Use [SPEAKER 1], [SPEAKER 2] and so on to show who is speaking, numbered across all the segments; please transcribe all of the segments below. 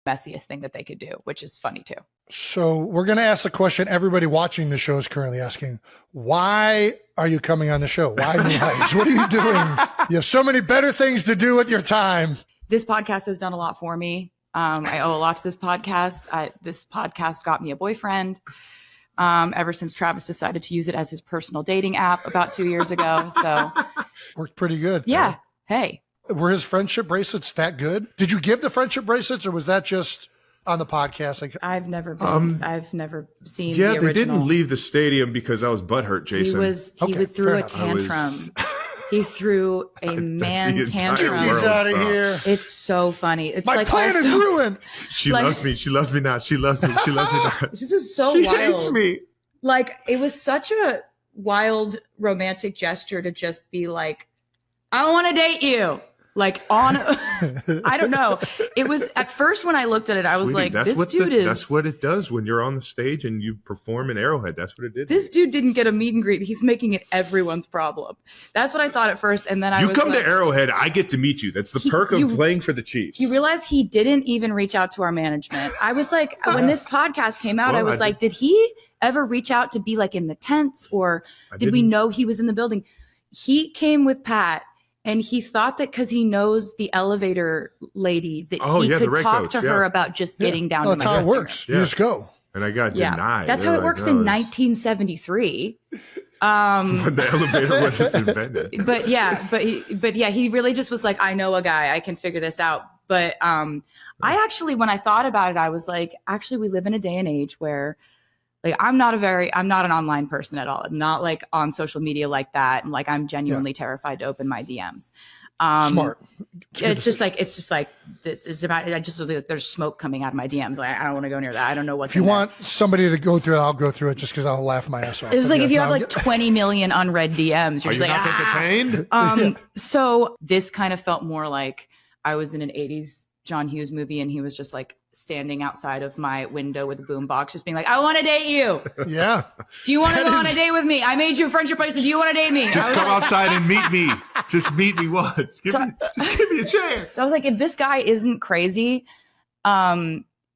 [SPEAKER 1] messiest thing that they could do, which is funny too.
[SPEAKER 2] So we're going to ask the question everybody watching the show is currently asking. Why are you coming on the show? Why New Heights? What are you doing? You have so many better things to do with your time.
[SPEAKER 1] This podcast has done a lot for me. I owe a lot to this podcast. This podcast got me a boyfriend ever since Travis decided to use it as his personal dating app about 2 years ago. So
[SPEAKER 2] worked pretty good.
[SPEAKER 1] Yeah. Hey.
[SPEAKER 2] Were his friendship bracelets that good? Did you give the friendship bracelets, or was that just on the podcast? Like,
[SPEAKER 1] I've never seen.
[SPEAKER 3] Yeah,
[SPEAKER 1] the
[SPEAKER 3] they
[SPEAKER 1] original.
[SPEAKER 3] didn't leave the stadium because I was butthurt, Jason.
[SPEAKER 1] He threw a tantrum. He threw a man tantrum.
[SPEAKER 2] Get these out of here.
[SPEAKER 1] It's so funny. It's
[SPEAKER 2] my
[SPEAKER 1] like
[SPEAKER 2] plan is ruined.
[SPEAKER 3] She loves me. She loves me not. She loves me. She loves me not.
[SPEAKER 1] This is so
[SPEAKER 3] she
[SPEAKER 1] wild.
[SPEAKER 3] Hates me.
[SPEAKER 1] Like, it was such a wild romantic gesture to just be like, I want to date you. Like, on, I don't know. It was, at first when I looked at it, I was
[SPEAKER 3] Sweetie,
[SPEAKER 1] like, this dude is.
[SPEAKER 3] That's what it does when you're on the stage and you perform in Arrowhead. That's what it did.
[SPEAKER 1] This dude didn't get a meet and greet. He's making it everyone's problem. That's what I thought at first. And then I was
[SPEAKER 3] You come to Arrowhead, I get to meet you. That's the perk of playing for the Chiefs.
[SPEAKER 1] You realize he didn't even reach out to our management. I was like, when this podcast came out, I was like, did he ever reach out to be like in the tents, or did we know he was in the building? He came with Pat. And he thought that because he knows the elevator lady that he could talk to her about just getting down to my
[SPEAKER 2] dressing room. That's how it works. You just go.
[SPEAKER 3] And I got denied.
[SPEAKER 1] That's how it works in 1973.
[SPEAKER 3] When the elevator wasn't invented.
[SPEAKER 1] But yeah, he really just was like, I know a guy, I can figure this out. But I actually, when I thought about it, I was like, actually, we live in a day and age where, like, I'm not an online person at all. I'm not like on social media like that. And like, I'm genuinely terrified to open my DMs.
[SPEAKER 2] Smart.
[SPEAKER 1] It's about, there's smoke coming out of my DMs. Like, I don't want to go near that. I don't know what's
[SPEAKER 2] If you want somebody to go through it, I'll go through it just because I'll laugh my ass off.
[SPEAKER 1] It's like if you have like 20 million unread DMs, you're just like,
[SPEAKER 3] entertained?
[SPEAKER 1] So this kind of felt more like I was in an 80s John Hughes movie and he was just like standing outside of my window with a boombox, just being like, I want to date you.
[SPEAKER 2] Yeah.
[SPEAKER 1] Do you want to go on a date with me? I made you a friendship bracelet. Do you want to date me?
[SPEAKER 3] Just come outside and meet me. Just meet me once. Just give me a chance.
[SPEAKER 1] So I was like, if this guy isn't crazy,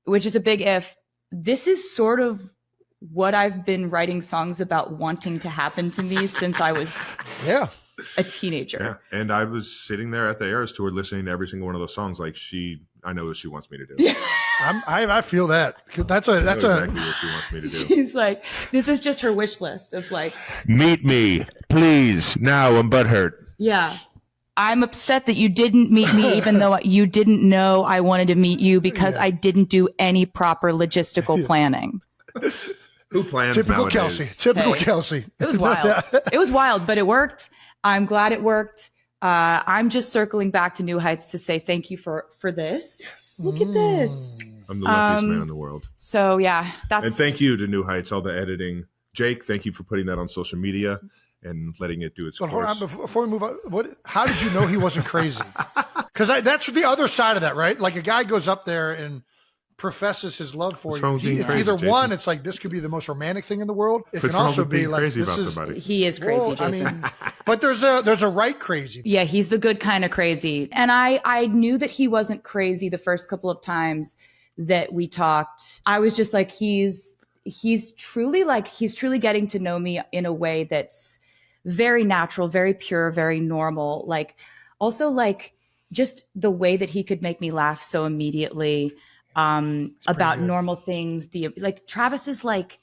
[SPEAKER 1] which is a big if, this is sort of what I've been writing songs about wanting to happen to me since I was a teenager.
[SPEAKER 3] Yeah. And I was sitting there at the Eras tour listening to every single one of those songs like I know what she wants me to do.
[SPEAKER 2] I feel that. That's
[SPEAKER 3] exactly what she wants me to do.
[SPEAKER 1] She's like, this is just her wish list of like,
[SPEAKER 3] meet me, please. Now I'm butthurt.
[SPEAKER 1] Yeah. I'm upset that you didn't meet me, even though you didn't know I wanted to meet you because I didn't do any proper logistical planning.
[SPEAKER 3] Who plans
[SPEAKER 2] Typical
[SPEAKER 3] nowadays?
[SPEAKER 2] Kelce. Typical Kelce.
[SPEAKER 1] It was wild. It was wild, but it worked. I'm glad it worked. I'm just circling back to New Heights to say thank you for this. Yes. Look at this.
[SPEAKER 3] I'm the luckiest man in the world.
[SPEAKER 1] So yeah,
[SPEAKER 3] and thank you to New Heights, all the editing. Jake, thank you for putting that on social media and letting it do its course.
[SPEAKER 2] Hold on, before we move on, how did you know he wasn't crazy? Because that's the other side of that, right? Like a guy goes up there and professes his love for you. It's crazy, either Jason. One, it's like this could be the most romantic thing in the world. It can also be like
[SPEAKER 3] crazy
[SPEAKER 1] this is he is crazy, Jason.
[SPEAKER 2] I mean, but there's a right crazy.
[SPEAKER 1] Yeah, he's the good kind of crazy. And I knew that he wasn't crazy the first couple of times that we talked. I was just like, he's truly getting to know me in a way that's very natural, very pure, very normal. Like also like just the way that he could make me laugh so immediately. About normal things. Travis is like,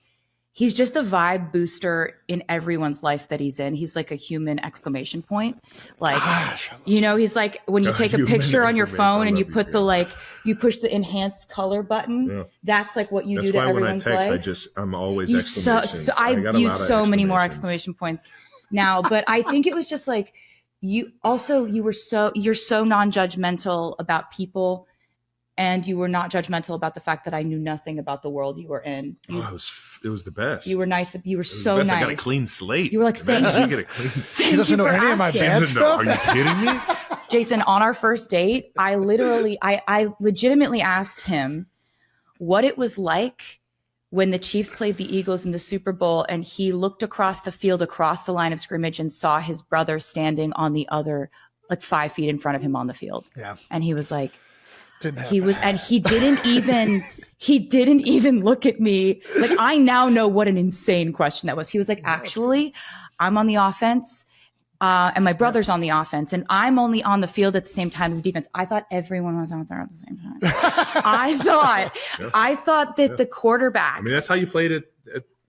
[SPEAKER 1] he's just a vibe booster in everyone's life that he's in. He's like a human exclamation point. Like, he's like, when you take a picture on your phone and you put you push the enhance color button. Yeah. That's like what you do to everyone's life.
[SPEAKER 3] When I text, I'm always exclamations.
[SPEAKER 1] I use so many more exclamation points now, but I think it was just like, you're so non-judgmental about people. And you were not judgmental about the fact that I knew nothing about the world you were in.
[SPEAKER 3] It was the best.
[SPEAKER 1] You were nice. You were so nice.
[SPEAKER 3] I got a clean slate.
[SPEAKER 1] You were like, thank you.
[SPEAKER 3] Get a clean slate.
[SPEAKER 2] She doesn't know any of my bad stuff.
[SPEAKER 3] Are you kidding me?
[SPEAKER 1] Jason, on our first date, I legitimately asked him what it was like when the Chiefs played the Eagles in the Super Bowl and he looked across the field, across the line of scrimmage and saw his brother standing on the other, like 5 feet in front of him on the field.
[SPEAKER 2] Yeah.
[SPEAKER 1] And he was like,
[SPEAKER 2] Didn't happen.
[SPEAKER 1] He was, and he didn't even look at me. Like, I now know what an insane question that was. He was like, actually, I'm on the offense. And my brother's on the offense, and I'm only on the field at the same time as the defense. I thought everyone was out there at the same time. I thought that the quarterbacks.
[SPEAKER 3] I mean, that's how you played it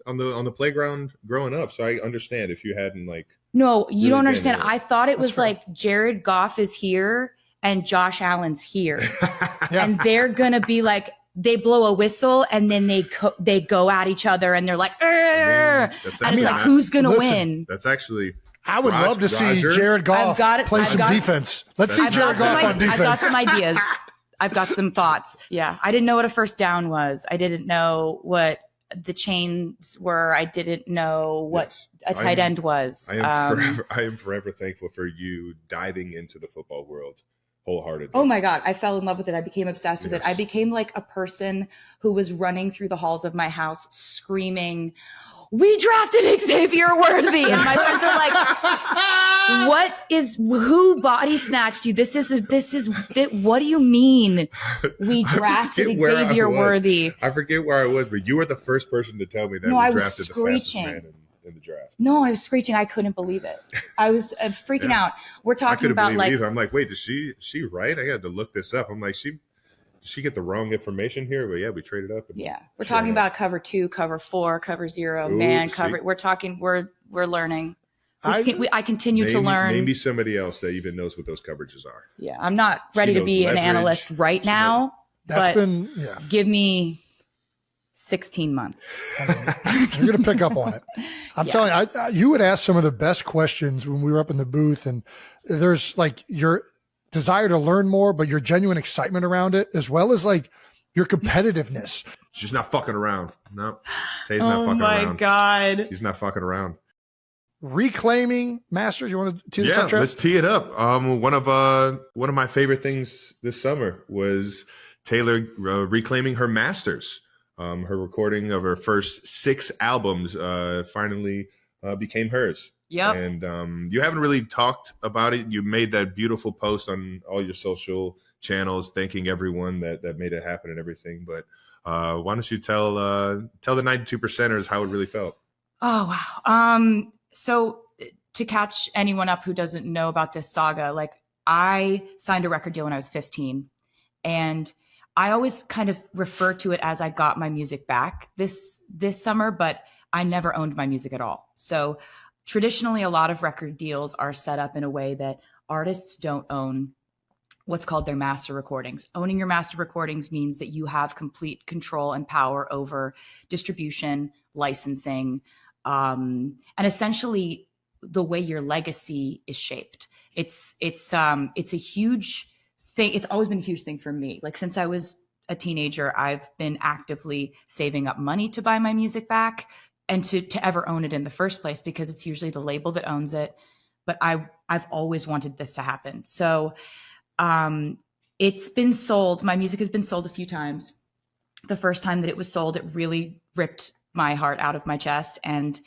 [SPEAKER 3] on the playground growing up. So I understand if you hadn't like.
[SPEAKER 1] No, you
[SPEAKER 3] really
[SPEAKER 1] don't understand. I thought it was
[SPEAKER 2] fair.
[SPEAKER 1] like Jared Goff is here and Josh Allen's here,
[SPEAKER 2] Yeah.
[SPEAKER 1] and they're gonna be like. They blow a whistle and then they go at each other and they're like, and it's like, who's gonna win?
[SPEAKER 3] That's actually.
[SPEAKER 2] I would love to see Jared Goff play some defense. Let's see Jared Goff on defense.
[SPEAKER 1] I've got some ideas. I've got some thoughts. Yeah. I didn't know what a first down was. I didn't know what the chains were. I didn't know what a tight end was.
[SPEAKER 3] I am forever thankful for you diving into the football world wholeheartedly.
[SPEAKER 1] Oh my God. I fell in love with it. I became obsessed with it. I became like a person who was running through the halls of my house screaming, "We drafted Xavier Worthy." And my friends are like, who body snatched you? What do you mean we drafted Xavier Worthy?
[SPEAKER 3] I forget where I was, but you were the first person to tell me that we drafted the fastest man in the draft.
[SPEAKER 1] No, I was screeching. I couldn't believe it. I was freaking out. We're talking about like,
[SPEAKER 3] I'm like, wait, is she right? I had to look this up. I'm like, she get the wrong information here, but yeah, we traded up.
[SPEAKER 1] We're talking about cover 2, cover 4, cover 0, man cover. We're talking. We're learning. I continue to learn.
[SPEAKER 3] Maybe somebody else that even knows what those coverages are.
[SPEAKER 1] Yeah, I'm not ready to be an analyst right now. Give me 16 months.
[SPEAKER 2] You're going to pick up on it. I'm telling you, you would ask some of the best questions when we were up in the booth, and there's like your desire to learn more, but your genuine excitement around it, as well as like your competitiveness.
[SPEAKER 3] She's not fucking around. No, Tay's not fucking around. Oh my
[SPEAKER 1] God.
[SPEAKER 3] She's not fucking around.
[SPEAKER 2] Reclaiming masters. You want to tee this up, Trav?
[SPEAKER 3] Let's tee it up. One of my favorite things this summer was Taylor reclaiming her masters. Her recording of her first 6 albums finally became hers.
[SPEAKER 1] Yep.
[SPEAKER 3] And you haven't really talked about it. You made that beautiful post on all your social channels, thanking everyone that made it happen and everything. But why don't you tell the 92%ers how it really felt?
[SPEAKER 1] Oh, wow. So to catch anyone up who doesn't know about this saga, like I signed a record deal when I was 15, and I always kind of refer to it as I got my music back this summer, but I never owned my music at all. So traditionally, a lot of record deals are set up in a way that artists don't own what's called their master recordings. Owning your master recordings means that you have complete control and power over distribution, licensing, and essentially the way your legacy is shaped. It's a huge thing. It's always been a huge thing for me. Like since I was a teenager, I've been actively saving up money to buy my music back and to ever own it in the first place, because it's usually the label that owns it. But I've always wanted this to happen. So it's been sold. My music has been sold a few times. The first time that it was sold, it really ripped my heart out of my chest. And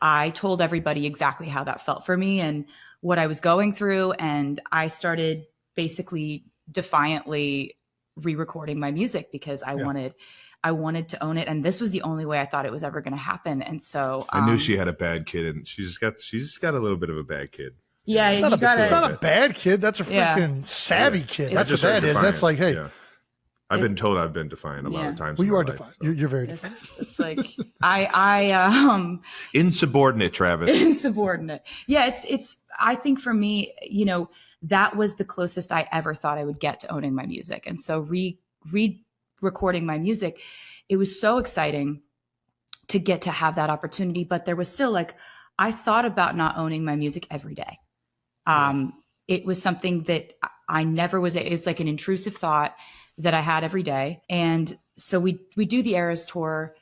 [SPEAKER 1] I told everybody exactly how that felt for me and what I was going through. And I started basically defiantly re-recording my music because I wanted to own it. And this was the only way I thought it was ever going to happen. And so
[SPEAKER 3] I knew she had a bad kid, and she's got a little bit of a bad kid.
[SPEAKER 1] Yeah.
[SPEAKER 2] It's not a bad kid. That's a freaking savvy kid. That's what that is. That's like, hey,
[SPEAKER 3] I've been told I've been defiant a lot of times.
[SPEAKER 2] Well, you are defiant. So. You're very defiant.
[SPEAKER 1] It's like I
[SPEAKER 3] insubordinate, Travis.
[SPEAKER 1] Insubordinate. Yeah, it's I think for me, that was the closest I ever thought I would get to owning my music. And so re-recording my music, it was so exciting to get to have that opportunity. But there was still like, I thought about not owning my music every day. It was something that I never was, it's like an intrusive thought that I had every day. And so we do the Eras tour.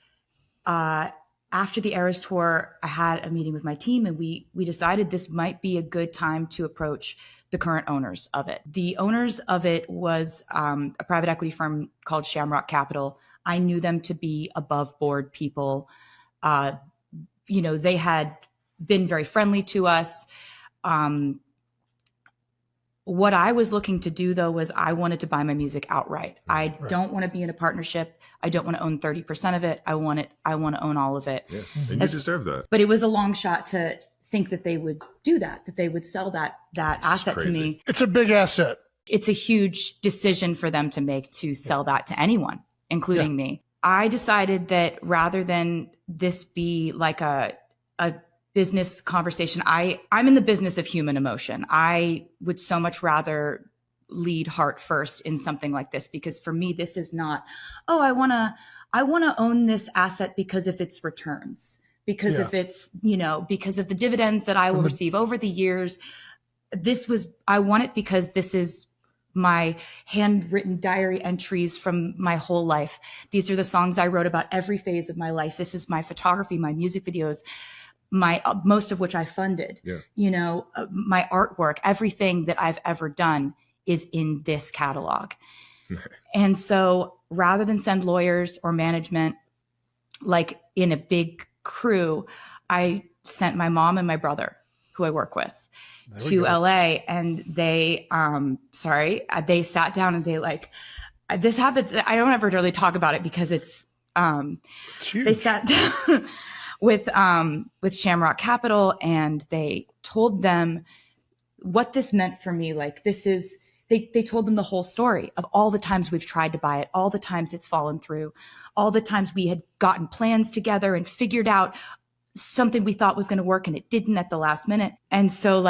[SPEAKER 1] After the Eras tour, I had a meeting with my team, and we decided this might be a good time to approach the current owners of it. The owners of it was a private equity firm called Shamrock Capital. I knew them to be above board people. They had been very friendly to us. What I was looking to do, though, was I wanted to buy my music outright. I don't want to be in a partnership. I don't want to own 30% of it. I want to own all of it.
[SPEAKER 3] Yeah, and you deserve that.
[SPEAKER 1] But it was a long shot to think that they would do that they would sell that asset to me.
[SPEAKER 2] It's a big asset.
[SPEAKER 1] It's a huge decision for them to make, to sell that to anyone, including me. I decided that rather than this be like a business conversation, I'm in the business of human emotion. I would so much rather lead heart first in something like this, because for me, this is not, I want to own this asset because of its returns, because of its, because of the dividends that I will receive over the years. I want it because this is my handwritten diary entries from my whole life. These are the songs I wrote about every phase of my life. This is my photography, my music videos, most of which I funded, my artwork, everything that I've ever done is in this catalog. And so rather than send lawyers or management, like in a big crew, I sent my mom and my brother, who I work with, to LA, and they sat down and they this happens. I don't ever really talk about it because it's they sat down with Shamrock Capital, and they told them what this meant for me. They told them the whole story of all the times we've tried to buy it, all the times it's fallen through, all the times we had gotten plans together and figured out something we thought was going to work and it didn't at the last minute. And so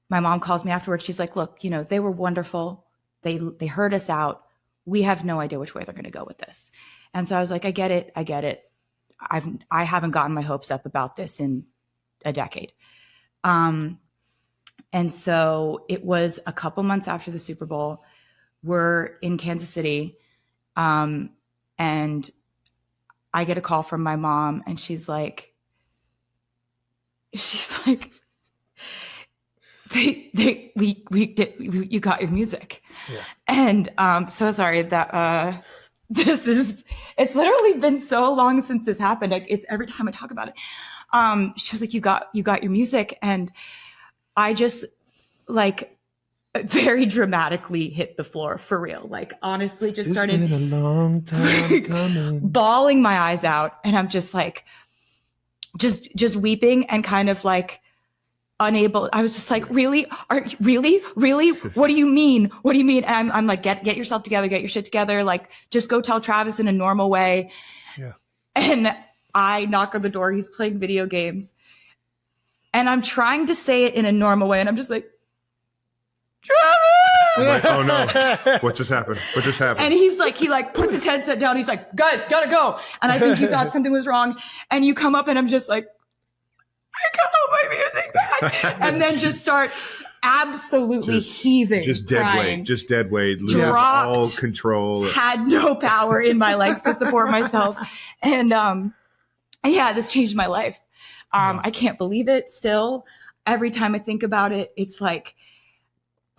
[SPEAKER 1] my mom calls me afterwards. She's like, look, they were wonderful. They heard us out. We have no idea which way they're going to go with this. And so I was like, I get it. I haven't gotten my hopes up about this in a decade. And so it was a couple months after the Super Bowl. We're in Kansas City. And I get a call from my mom, and she's like, you got your music. Yeah. And so sorry that it's literally been so long since this happened. It's every time I talk about it. She was like, you got your music. And I just very dramatically hit the floor, for real. Honestly, just started
[SPEAKER 4] a long time coming.
[SPEAKER 1] bawling my eyes out. And I'm just just weeping and kind of unable. I was just really? What do you mean? What do you mean? And I'm like, get yourself together, get your shit together. Just go tell Travis in a normal way.
[SPEAKER 2] Yeah. And
[SPEAKER 1] I knock on the door. He's playing video games. And I'm trying to say it in a normal way. And I'm just like, Travis!
[SPEAKER 3] Oh no. What just happened?
[SPEAKER 1] And he's he puts his headset down. He's like, guys, gotta go. And I think you thought something was wrong. And you come up and I'm just like, I got all my music back. And then just start absolutely heaving.
[SPEAKER 3] Just dead weight. Lose all control.
[SPEAKER 1] Had no power in my legs to support myself. And this changed my life. I can't believe it still. Every time I think about it, it's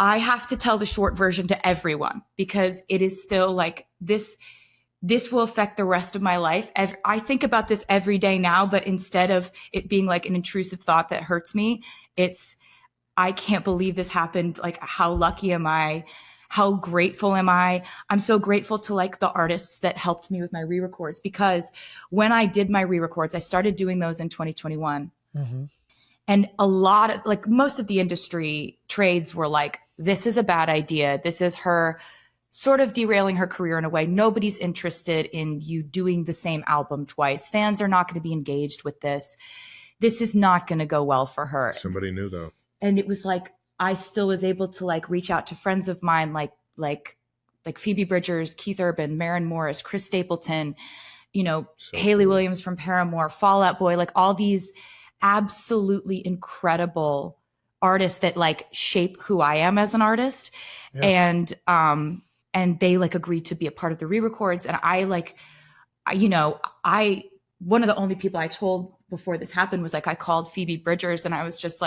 [SPEAKER 1] I have to tell the short version to everyone, because it is still this will affect the rest of my life. I think about this every day now, but instead of it being an intrusive thought that hurts me, it's, I can't believe this happened. How lucky am I? How grateful am I? I'm so grateful to the artists that helped me with my re-records, because when I did my re-records, I started doing those in 2021. Mm-hmm. And a lot of most of the industry trades were this is a bad idea. This is her sort of derailing her career in a way. Nobody's interested in you doing the same album twice. Fans are not going to be engaged with this. This is not going to go well for her.
[SPEAKER 3] Somebody knew though.
[SPEAKER 1] And it was I still was able to reach out to friends of mine, like Phoebe Bridgers, Keith Urban, Maren Morris, Chris Stapleton, Haley Williams from Paramore, Fall Out Boy, all these absolutely incredible artists that shape who I am as an artist. Yeah. And they agreed to be a part of the re-records. And I one of the only people I told before this happened was I called Phoebe Bridgers, and I was just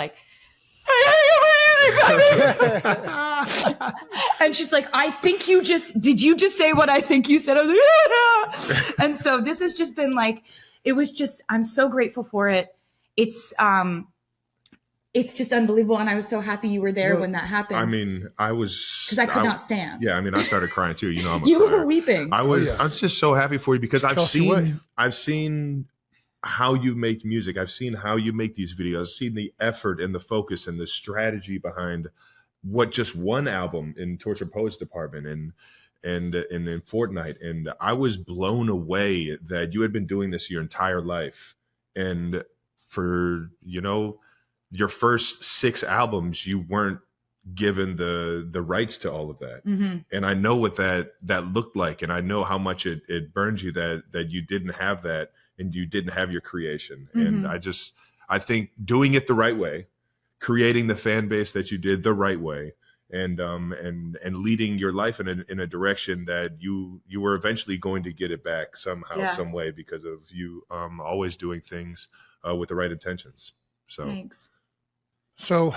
[SPEAKER 1] and she's like, did you just say what I think you said? I was yeah. And so this has just been I'm so grateful for it. It's, it's just unbelievable. And I was so happy you were there when that happened.
[SPEAKER 3] I mean, I was,
[SPEAKER 1] because I could not stand.
[SPEAKER 3] Yeah. I mean, I started crying too. You know, I'm a
[SPEAKER 1] You
[SPEAKER 3] crier.
[SPEAKER 1] were weeping.
[SPEAKER 3] I was just so happy for you because
[SPEAKER 2] It's
[SPEAKER 3] I've seen how you make music. I've seen how you make these videos. I've seen the effort and the focus and the strategy behind what just one album in Torture Poets Department and in Fortnite. And I was blown away that you had been doing this your entire life. And for, you know, your first 6 albums, you weren't given the rights to all of that.
[SPEAKER 1] Mm-hmm.
[SPEAKER 3] And I know what that looked like. And I know how much it burned you that you didn't have that and you didn't have your creation.
[SPEAKER 1] Mm-hmm.
[SPEAKER 3] And I think doing it the right way, creating the fan base that you did the right way, and leading your life in a direction that you were eventually going to get it back somehow, some way, because of you always doing things with the right intentions. So
[SPEAKER 1] thanks.
[SPEAKER 2] So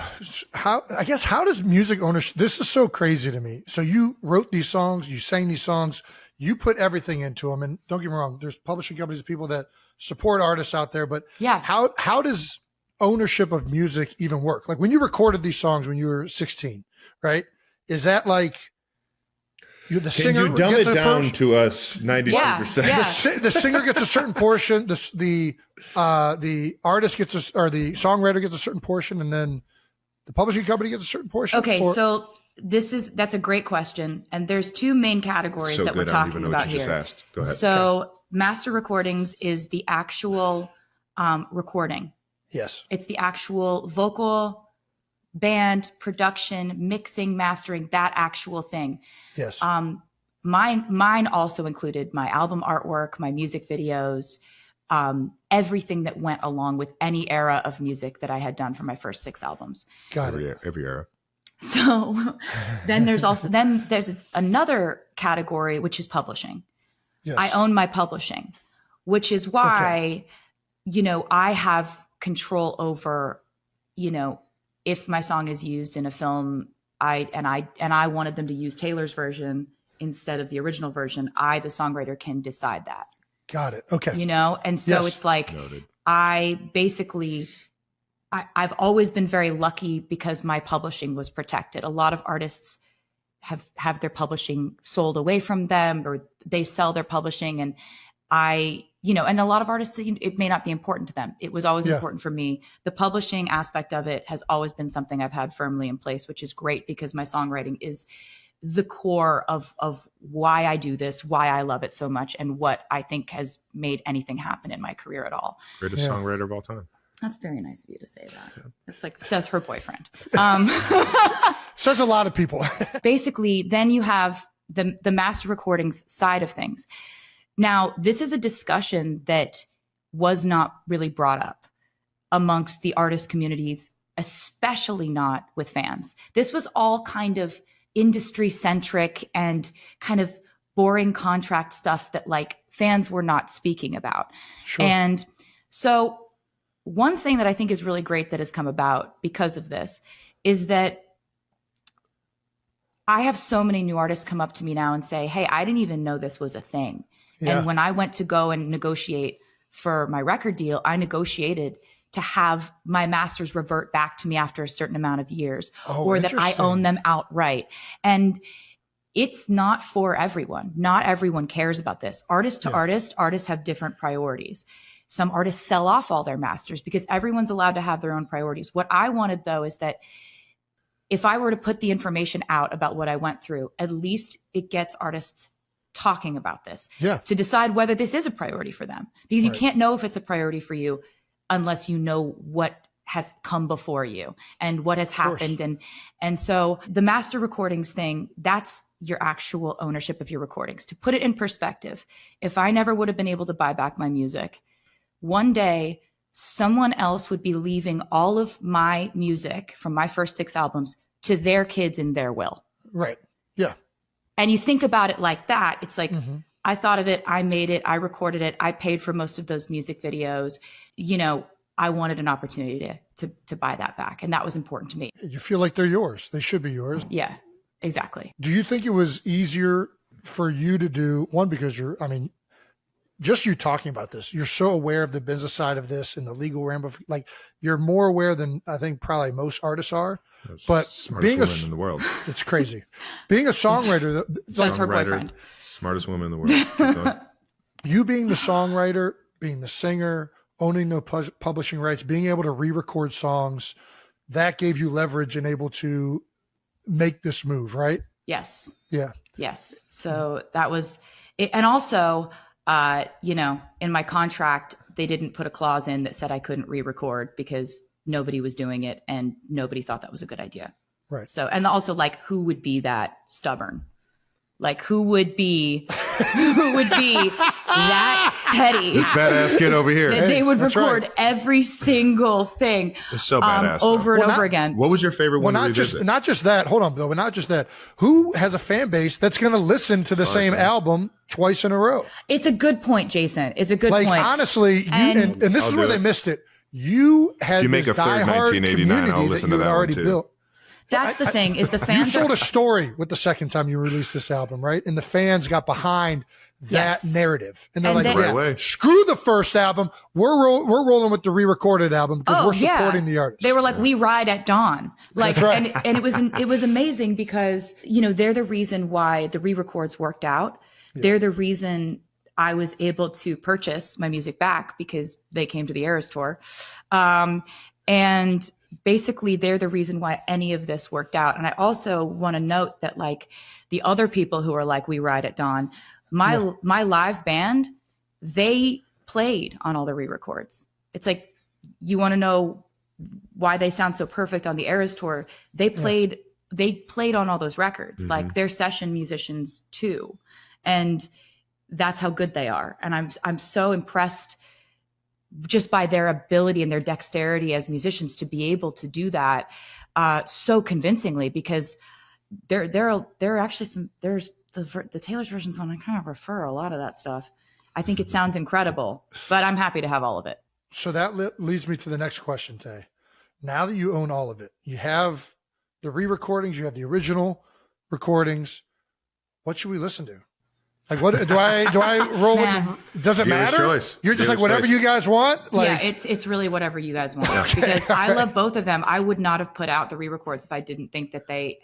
[SPEAKER 2] how does music ownership, this is so crazy to me. So you wrote these songs, you sang these songs, you put everything into them. And don't get me wrong, there's publishing companies, people that support artists out there, but how does ownership of music even work? Like when you recorded these songs when you were 16, right? Is that like the singer
[SPEAKER 3] Can you dumb it
[SPEAKER 2] gets a
[SPEAKER 3] down
[SPEAKER 2] portion?
[SPEAKER 3] to us 93%?
[SPEAKER 1] Yeah.
[SPEAKER 2] The singer gets a certain portion. The artist gets or the songwriter gets a certain portion, and then the publishing company gets a certain portion.
[SPEAKER 1] Okay, so that's a great question, and there's 2 main categories that we're talking about here.
[SPEAKER 3] Just asked. Go ahead.
[SPEAKER 1] So master recordings is the actual recording.
[SPEAKER 2] Yes,
[SPEAKER 1] it's the actual vocal, band, production, mixing, mastering, that actual thing.
[SPEAKER 2] Yes.
[SPEAKER 1] Mine also included my album artwork, my music videos, everything that went along with any era of music that I had done for my first 6 albums.
[SPEAKER 2] Got it.
[SPEAKER 3] Every era.
[SPEAKER 1] So then there's another category, which is publishing.
[SPEAKER 2] Yes.
[SPEAKER 1] I own my publishing, which is why, you know, I have control over, you know, if my song is used in a film, I wanted them to use Taylor's version instead of the original version, the songwriter, can decide that.
[SPEAKER 2] Got it. Okay.
[SPEAKER 1] You know, and so it's like,
[SPEAKER 3] Noted.
[SPEAKER 1] I've always been very lucky because my publishing was protected. A lot of artists have their publishing sold away from them, or they sell their publishing, and and a lot of artists, it may not be important to them. It was always important for me. The publishing aspect of it has always been something I've had firmly in place, which is great because my songwriting is the core of why I do this, why I love it so much, and what I think has made anything happen in my career at all.
[SPEAKER 3] Greatest songwriter of all time.
[SPEAKER 1] That's very nice of you to say that. It's like, says her boyfriend.
[SPEAKER 2] Says a lot of people.
[SPEAKER 1] Basically, then you have the master recordings side of things. Now, this is a discussion that was not really brought up amongst the artist communities, especially not with fans. This was all kind of industry centric and kind of boring contract stuff that like fans were not speaking about.
[SPEAKER 2] Sure.
[SPEAKER 1] And so one thing that I think is really great that has come about because of this is that I have so many new artists come up to me now and say, hey, I didn't even know this was a thing. Yeah. And when I went to go and negotiate for my record deal, I negotiated to have my masters revert back to me after a certain amount of years, or that I own them outright. And it's not for everyone. Not everyone cares about this. Artist to artist, artists have different priorities. Some artists sell off all their masters because everyone's allowed to have their own priorities. What I wanted, though, is that if I were to put the information out about what I went through, at least it gets artists talking about this to decide whether this is a priority for them, because you can't know if it's a priority for you unless you know what has come before you and what has happened. And so the master recordings thing, that's your actual ownership of your recordings. To put it in perspective, if I never would have been able to buy back my music, one day someone else would be leaving all of my music from my first 6 albums to their kids in their will.
[SPEAKER 2] Right. Yeah.
[SPEAKER 1] And you think about it like that, it's like, I thought of it, I made it, I recorded it, I paid for most of those music videos. You know, I wanted an opportunity to buy that back. And that was important to me.
[SPEAKER 2] You feel like they're yours. They should be yours.
[SPEAKER 1] Yeah, exactly.
[SPEAKER 2] Do you think it was easier for you to do, one, because just you talking about this, you're so aware of the business side of this and the legal like you're more aware than I think probably most artists are. But being
[SPEAKER 3] woman in the world,
[SPEAKER 2] it's crazy. Being a songwriter,
[SPEAKER 1] that's her boyfriend.
[SPEAKER 3] Smartest woman in the world.
[SPEAKER 2] You being the songwriter, being the singer, owning the publishing rights, being able to re-record songs, that gave you leverage and able to make this move, right?
[SPEAKER 1] Yes.
[SPEAKER 2] Yeah.
[SPEAKER 1] Yes. So that was it. And also, in my contract, they didn't put a clause in that said I couldn't re-record because nobody was doing it and nobody thought that was a good idea.
[SPEAKER 2] Right.
[SPEAKER 1] So, and also like, who would be that stubborn? Like who would be that petty?
[SPEAKER 3] This badass kid over here.
[SPEAKER 1] That they would record every single thing
[SPEAKER 3] it's so badass,
[SPEAKER 1] over and over again.
[SPEAKER 3] What was your favorite one?
[SPEAKER 2] Not just that. Hold on, Bill. But not just that. Who has a fan base that's going to listen to the same album twice in a row?
[SPEAKER 1] It's a good point, Jason. It's a good point.
[SPEAKER 2] Honestly, and this is where they missed it. You had
[SPEAKER 3] you make
[SPEAKER 2] this
[SPEAKER 3] a third
[SPEAKER 2] diehard
[SPEAKER 3] 1989. I'll listen to that
[SPEAKER 2] already
[SPEAKER 3] one too.
[SPEAKER 2] built.
[SPEAKER 1] That's the thing is the fans.
[SPEAKER 2] You told a story with the second time you released this album, right? And the fans got behind that narrative, and they're like, "Screw the first album. We're rolling with the re-recorded album because we're supporting the artist."
[SPEAKER 1] They were like, "We ride at dawn," like,
[SPEAKER 2] That's right.
[SPEAKER 1] and it was amazing because they're the reason why the re-records worked out. Yeah. They're the reason I was able to purchase my music back because they came to the Eras tour, and basically they're the reason why any of this worked out. And I also want to note that like the other people who are like, we ride at dawn, my live band, they played on all the re-records. It's like, you want to know why they sound so perfect on the Eras tour. They played on all those records. Mm-hmm. Like they're session musicians too. And that's how good they are. And I'm so impressed just by their ability and their dexterity as musicians to be able to do that so convincingly, because there are actually there's the Taylor's versions one. I kind of prefer a lot of that stuff. I think it sounds incredible, but I'm happy to have all of it.
[SPEAKER 2] So that leads me to the next question, Tay. Now that you own all of it, you have the re-recordings, you have the original recordings. What should we listen to? Like, what do I roll with? Does it matter?
[SPEAKER 3] Choice.
[SPEAKER 2] You're just like whatever you guys want. Like,
[SPEAKER 1] yeah, it's really whatever you guys want because I love both of them. I would not have put out the re-records if I didn't think that they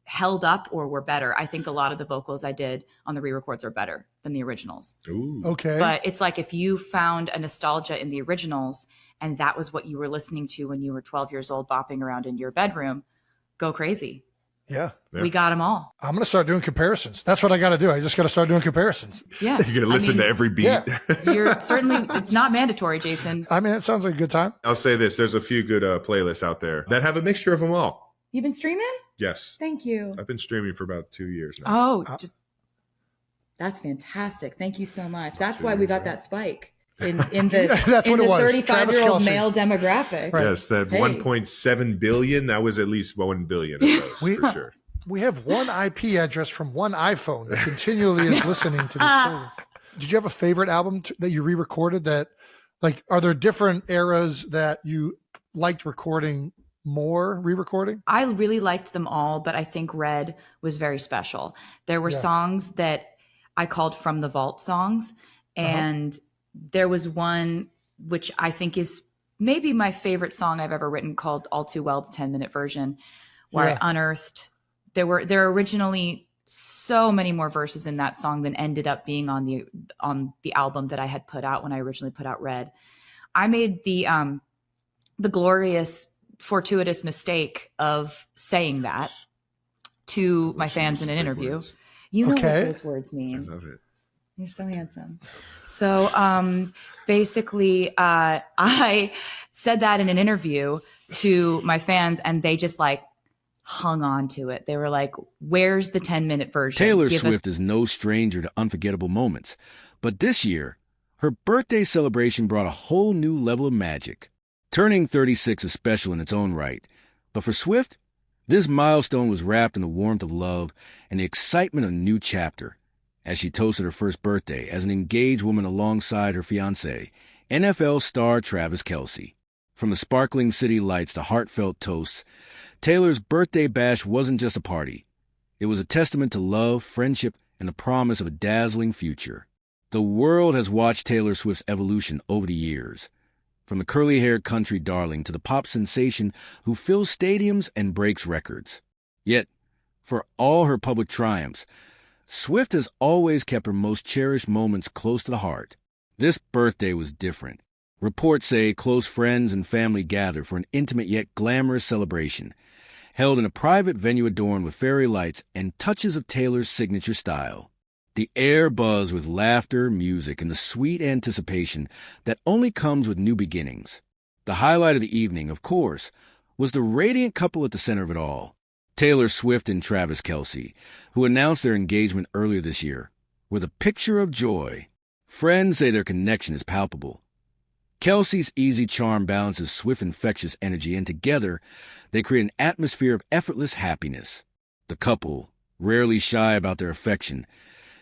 [SPEAKER 1] held up or were better. I think a lot of the vocals I did on the re-records are better than the originals.
[SPEAKER 3] Ooh.
[SPEAKER 2] Okay,
[SPEAKER 1] but it's like if you found a nostalgia in the originals and that was what you were listening to when you were 12 years old, bopping around in your bedroom, go crazy.
[SPEAKER 2] Yeah.
[SPEAKER 1] We got them all.
[SPEAKER 2] I'm going to start doing comparisons. That's what I got to do. I just got to start doing comparisons.
[SPEAKER 1] Yeah.
[SPEAKER 3] You're going to listen to every beat.
[SPEAKER 2] Yeah.
[SPEAKER 1] You're certainly, it's not mandatory, Jason.
[SPEAKER 2] I mean, it sounds like a good time.
[SPEAKER 3] I'll say this. There's a few good playlists out there that have a mixture of them all.
[SPEAKER 1] You've been streaming?
[SPEAKER 3] Yes.
[SPEAKER 1] Thank you.
[SPEAKER 3] I've been streaming for about 2 years now.
[SPEAKER 1] Oh, that's fantastic. Thank you so much. That's why we got that spike in the,
[SPEAKER 2] that's
[SPEAKER 1] in
[SPEAKER 2] what
[SPEAKER 1] the
[SPEAKER 2] it was.
[SPEAKER 1] 35-year-old male demographic.
[SPEAKER 3] Right. Yes, that 1.7 billion, that was at least 1 billion of those for sure.
[SPEAKER 2] We have one IP address from one iPhone that continually is listening to this playlist. Did you have a favorite album that you re-recorded that, like, are there different eras that you liked recording more, re-recording?
[SPEAKER 1] I really liked them all, but I think Red was very special. There were songs that I called From the Vault songs, and there was one which I think is maybe my favorite song I've ever written called All Too Well, the 10-minute version, where I unearthed. There were originally so many more verses in that song than ended up being on the album that I had put out when I originally put out Red. I made the glorious, fortuitous mistake of saying that to my fans in an interview. Words. You know what those words mean.
[SPEAKER 3] I love it.
[SPEAKER 1] You're so handsome. So basically, I said that in an interview to my fans, and they just like hung on to it. They were like, where's the 10-minute version?
[SPEAKER 5] Taylor Swift is no stranger to unforgettable moments. But this year, her birthday celebration brought a whole new level of magic. Turning 36 is special in its own right. But for Swift, this milestone was wrapped in the warmth of love and the excitement of a new chapter. As she toasted her first birthday as an engaged woman alongside her fiancé, NFL star Travis Kelce. From the sparkling city lights to heartfelt toasts, Taylor's birthday bash wasn't just a party. It was a testament to love, friendship, and the promise of a dazzling future. The world has watched Taylor Swift's evolution over the years, from the curly-haired country darling to the pop sensation who fills stadiums and breaks records. Yet, for all her public triumphs, Swift has always kept her most cherished moments close to the heart. This birthday was different. Reports say close friends and family gathered for an intimate yet glamorous celebration, held in a private venue adorned with fairy lights and touches of Taylor's signature style. The air buzzed with laughter, music, and the sweet anticipation that only comes with new beginnings. The highlight of the evening, of course, was the radiant couple at the center of it all. Taylor Swift and Travis Kelce, who announced their engagement earlier this year, were the picture of joy. Friends say their connection is palpable. Kelce's easy charm balances Swift's infectious energy, and together they create an atmosphere of effortless happiness. The couple, rarely shy about their affection,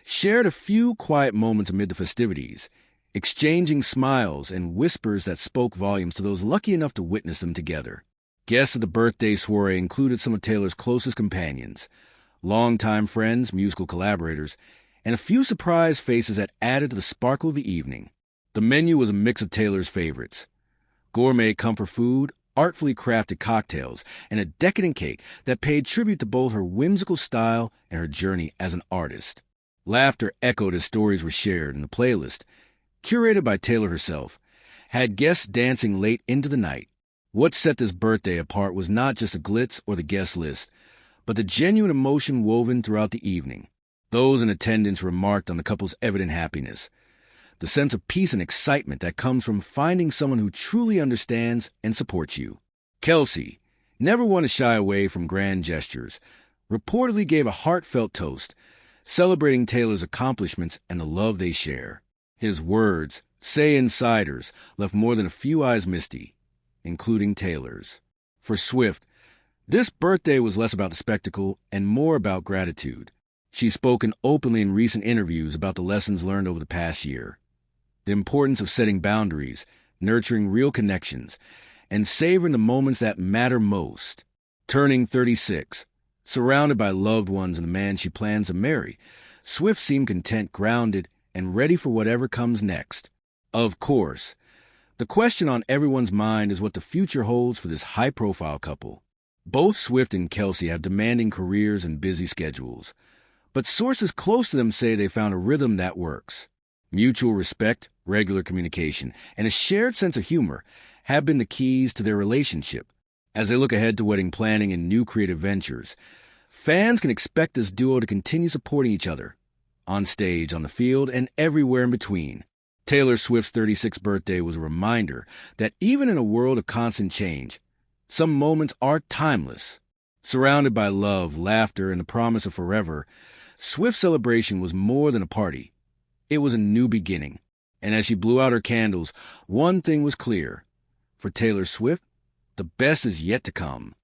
[SPEAKER 5] shared a few quiet moments amid the festivities, exchanging smiles and whispers that spoke volumes to those lucky enough to witness them together. Guests at the birthday soiree included some of Taylor's closest companions, longtime friends, musical collaborators, and a few surprise faces that added to the sparkle of the evening. The menu was a mix of Taylor's favorites: gourmet comfort food, artfully crafted cocktails, and a decadent cake that paid tribute to both her whimsical style and her journey as an artist. Laughter echoed as stories were shared, and the playlist, curated by Taylor herself, had guests dancing late into the night. What set this birthday apart was not just the glitz or the guest list, but the genuine emotion woven throughout the evening. Those in attendance remarked on the couple's evident happiness, the sense of peace and excitement that comes from finding someone who truly understands and supports you. Kelce, never one to shy away from grand gestures, reportedly gave a heartfelt toast, celebrating Taylor's accomplishments and the love they share. His words, "Say insiders," left more than a few eyes misty, including Taylor's. For Swift, this birthday was less about the spectacle and more about gratitude. She's spoken openly in recent interviews about the lessons learned over the past year, the importance of setting boundaries, nurturing real connections, and savoring the moments that matter most. Turning 36, surrounded by loved ones and the man she plans to marry, Swift seemed content, grounded, and ready for whatever comes next. Of course, the question on everyone's mind is what the future holds for this high-profile couple. Both Swift and Kelce have demanding careers and busy schedules, but sources close to them say they found a rhythm that works. Mutual respect, regular communication, and a shared sense of humor have been the keys to their relationship. As they look ahead to wedding planning and new creative ventures, fans can expect this duo to continue supporting each other, on stage, on the field, and everywhere in between. Taylor Swift's 36th birthday was a reminder that even in a world of constant change, some moments are timeless. Surrounded by love, laughter, and the promise of forever, Swift's celebration was more than a party. It was a new beginning. And as she blew out her candles, one thing was clear. For Taylor Swift, the best is yet to come.